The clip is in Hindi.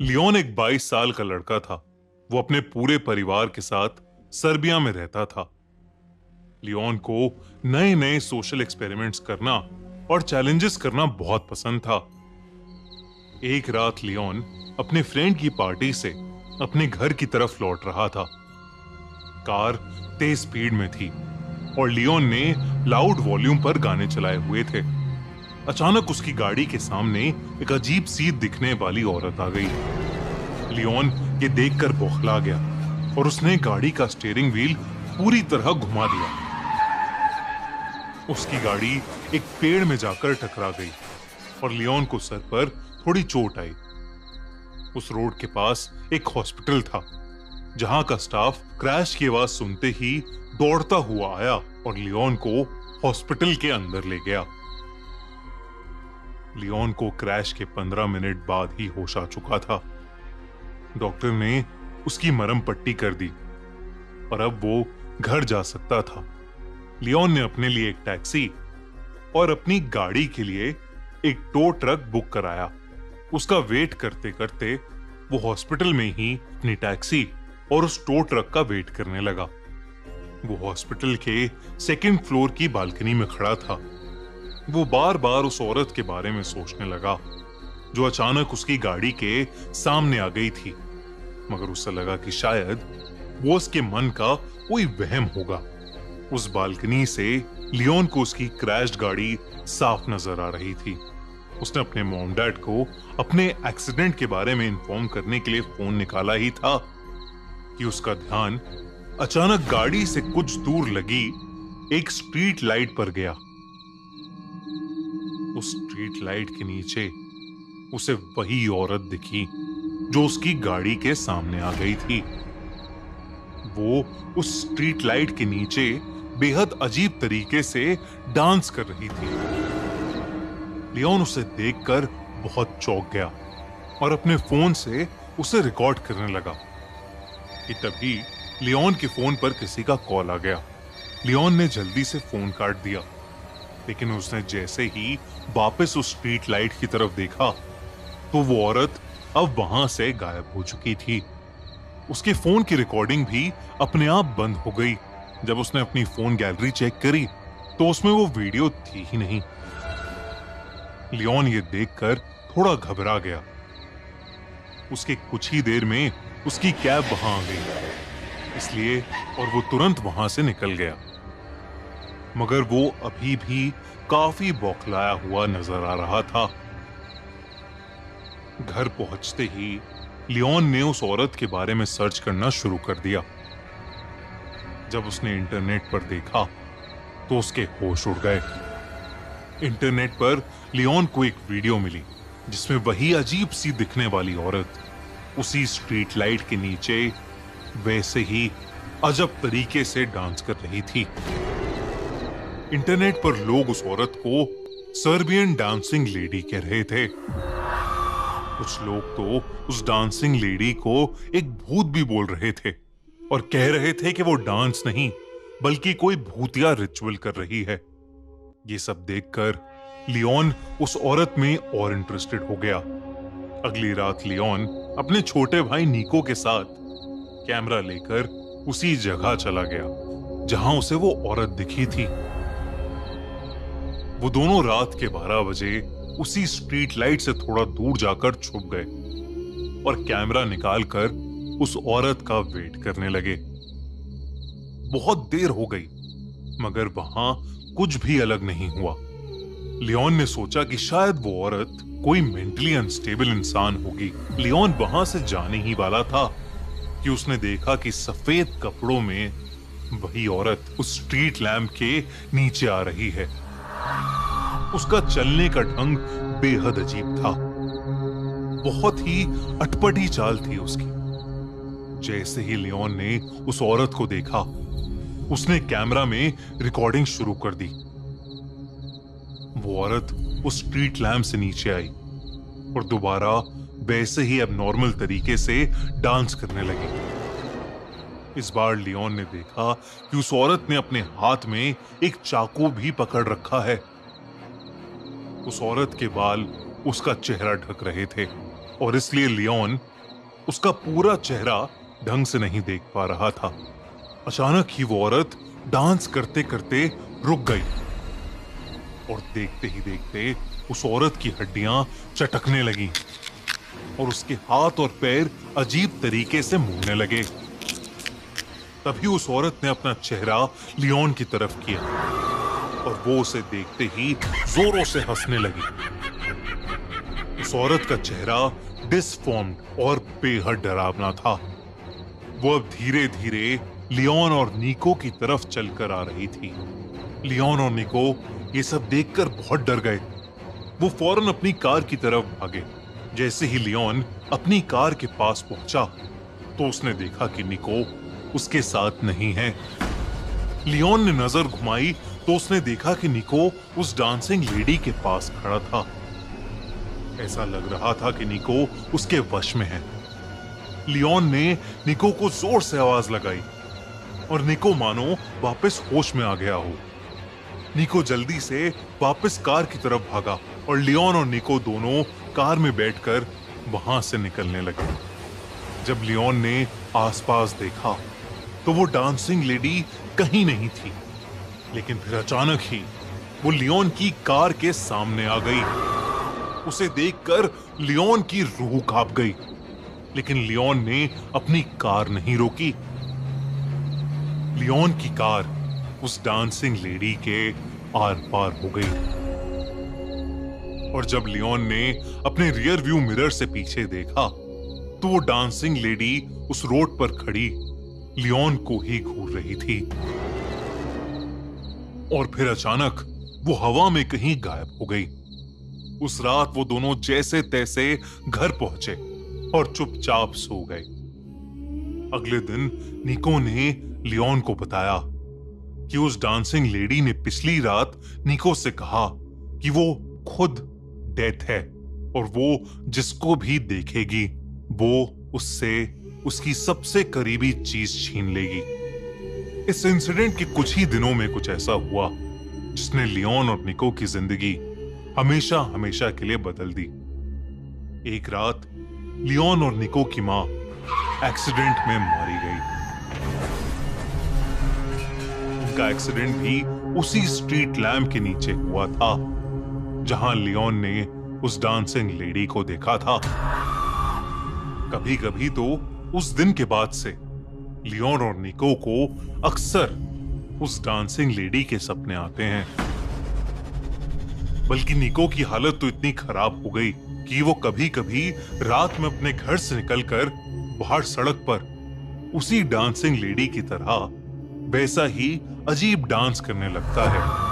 लियोन एक 22 साल का लड़का था। वो अपने पूरे परिवार के साथ सर्बिया में रहता था। लियोन को नए नए सोशल एक्सपेरिमेंट्स करना और चैलेंजेस करना बहुत पसंद था। एक रात लियोन अपने फ्रेंड की पार्टी से अपने घर की तरफ लौट रहा था। कार तेज स्पीड में थी और लियोन ने लाउड वॉल्यूम पर गाने चलाए हुए थे। अचानक उसकी गाड़ी के सामने एक अजीब सी दिखने वाली औरत आ गई। लियोन ये देखकर बौखला गया और उसने गाड़ी का स्टीयरिंग व्हील पूरी तरह घुमा दिया। उसकी गाड़ी एक पेड़ में जाकर टकरा गई और लियोन को सर पर थोड़ी चोट आई। उस रोड के पास एक हॉस्पिटल था जहां का स्टाफ क्रैश की आवाज सुनते ही दौड़ता हुआ आया और लियोन को हॉस्पिटल के अंदर ले गया। लियोन को क्रैश के 15 मिनट बाद ही होश आ चुका था। डॉक्टर ने उसकी मरहम पट्टी कर दी और अब वो घर जा सकता था। लियोन ने अपने लिए एक टैक्सी और अपनी गाड़ी के लिए एक टो ट्रक बुक कराया। उसका वेट करते करते वो हॉस्पिटल में ही अपनी टैक्सी और उस टो ट्रक का वेट करने लगा। वो हॉस्पिटल के सेकंड फ्लोर की बालकनी में खड़ा था। वो बार बार उस औरत के बारे में सोचने लगा जो अचानक उसकी गाड़ी के सामने आ गई थी, मगर उसे लगा कि शायद वो उसके मन का कोई वहम होगा। उस बालकनी से लियोन को उसकी क्रैश्ड गाड़ी साफ नजर आ रही थी। उसने अपने मॉम डैड को अपने एक्सीडेंट के बारे में इन्फॉर्म करने के लिए फोन निकाला ही था कि उसका ध्यान अचानक गाड़ी से कुछ दूर लगी एक स्ट्रीट लाइट पर गया। उस स्ट्रीट लाइट के नीचे उसे वही औरत दिखी जो उसकी गाड़ी के सामने आ गई थी। वो उस स्ट्रीट लाइट के नीचे बेहद अजीब तरीके से डांस कर रही थी। लियोन उसे देखकर बहुत चौंक गया और अपने फोन से उसे रिकॉर्ड करने लगा कि तभी लियोन के फोन पर किसी का कॉल आ गया। लियोन ने जल्दी से फोन काट दिया, लेकिन उसने जैसे ही वापस उस स्ट्रीट लाइट की तरफ देखा तो वो औरत अब वहां से गायब हो चुकी थी। उसके फोन की रिकॉर्डिंग भी अपने आप बंद हो गई। जब उसने अपनी फोन गैलरी चेक करी तो उसमें वो वीडियो थी ही नहीं। लियोन ये देखकर थोड़ा घबरा गया। उसके कुछ ही देर में उसकी कैब वहां आ गई, इसलिए और वो तुरंत वहां से निकल गया। मगर वो अभी भी काफी बौखलाया हुआ नजर आ रहा था। घर पहुंचते ही लियोन ने उस औरत के बारे में सर्च करना शुरू कर दिया। जब उसने इंटरनेट पर देखा तो उसके होश उड़ गए। इंटरनेट पर लियोन को एक वीडियो मिली जिसमें वही अजीब सी दिखने वाली औरत उसी स्ट्रीट लाइट के नीचे वैसे ही अजब तरीके से डांस कर रही थी। इंटरनेट पर लोग उस औरत को सर्बियन डांसिंग लेडी कह रहे थे। कुछ लोग तो उस डांसिंग लेडी को एक भूत भी बोल रहे थे और कह रहे थे कि वो डांस नहीं बल्कि कोई भूतिया रिचुअल कर रही है। ये सब देखकर लियोन उस औरत में और इंटरेस्टेड हो गया। अगली रात लियोन अपने छोटे भाई निको के साथ कैमरा लेकर उसी जगह चला गया जहां उसे वो औरत दिखी थी। वो दोनों रात के 12 बजे उसी स्ट्रीट लाइट से थोड़ा दूर जाकर छुप गए और कैमरा निकालकर उस औरत का वेट करने लगे। बहुत देर हो गई मगर वहां कुछ भी अलग नहीं हुआ। लियोन ने सोचा कि शायद वो औरत कोई मेंटली अनस्टेबल इंसान होगी। लियोन वहां से जाने ही वाला था कि उसने देखा कि सफेद कपड़ों में वही औरत उस स्ट्रीट लैंप के नीचे आ रही है। उसका चलने का ढंग बेहद अजीब था। बहुत ही अटपटी चाल थी उसकी। जैसे ही लियोन ने उस औरत को देखा उसने कैमरा में रिकॉर्डिंग शुरू कर दी। वो औरत उस स्ट्रीट लैंप से नीचे आई और दोबारा वैसे ही अब नॉर्मल तरीके से डांस करने लगी। इस बार लियोन ने देखा कि उस औरत ने अपने हाथ में एक चाकू भी पकड़ रखा है। उस औरत के बाल उसका चेहरा ढक रहे थे और इसलिए लियोन उसका पूरा चेहरा ढंग से नहीं देख पा रहा था। अचानक ही वो औरत डांस करते करते रुक गई और देखते ही देखते उस औरत की हड्डियां चटकने लगी और उसके हाथ और पैर अजीब तरीके से मूवने लगे। तभी उस औरत ने अपना चेहरा लियोन की तरफ किया और वो उसे देखते ही जोरों से हंसने लगी। उस औरत का चेहरा डिसफॉर्म्ड और बेहद डरावना था। वो अब धीरे धीरे लियोन और निको की तरफ चलकर आ रही थी। लियोन और निको ये सब देखकर बहुत डर गए। वो फौरन अपनी कार की तरफ भागे। जैसे ही लियोन अपनी कार के पास पहुंचा तो उसने देखा कि निको उसके साथ नहीं है। लियोन ने नजर घुमाई तो उसने देखा कि निको उस डांसिंग लेडी के पास खड़ा था। ऐसा लग रहा था कि निको उसके वश में है। लियोन ने निको को जोर से आवाज लगाई और निको मानो वापस होश में आ गया हो। निको जल्दी से वापस कार की तरफ भागा और लियोन और निको दोनों कार में बैठकर वहां से निकलने लगे। जब लियोन ने आसपास देखा तो वो डांसिंग लेडी कहीं नहीं थी, लेकिन फिर अचानक ही वो लियोन की कार के सामने आ गई। उसे देखकर लियोन की रूह कांप गई, लेकिन लियोन ने अपनी कार नहीं रोकी। लियोन की कार उस डांसिंग लेडी के आर पार हो गई और जब लियोन ने अपने रियर व्यू मिरर से पीछे देखा तो वो डांसिंग लेडी उस रोड पर खड़ी लियोन को ही घूर रही थी और फिर अचानक वो हवा में कहीं गायब हो गई। उस रात वो दोनों जैसे तैसे घर पहुंचे और चुपचाप सो गए। अगले दिन निको ने लियोन को बताया कि उस डांसिंग लेडी ने पिछली रात निको से कहा कि वो खुद डेथ है और वो जिसको भी देखेगी वो उससे उसकी सबसे करीबी चीज छीन लेगी। इस इंसिडेंट के कुछ ही दिनों में कुछ ऐसा हुआ जिसने लियोन और निको की जिंदगी हमेशा हमेशा के लिए बदल दी। एक रात लियोन और निको की मां एक्सीडेंट में मारी गई। उनका एक्सीडेंट भी उसी स्ट्रीट लैंप के नीचे हुआ था जहां लियोन ने उस डांसिंग लेडी को देखा था। कभी कभी तो उस दिन के बाद से लियोन और निको को अक्सर उस डांसिंग लेडी के सपने आते हैं। बल्कि निको की हालत तो इतनी खराब हो गई कि वो कभी कभी रात में अपने घर से निकलकर बाहर सड़क पर उसी डांसिंग लेडी की तरह वैसा ही अजीब डांस करने लगता है।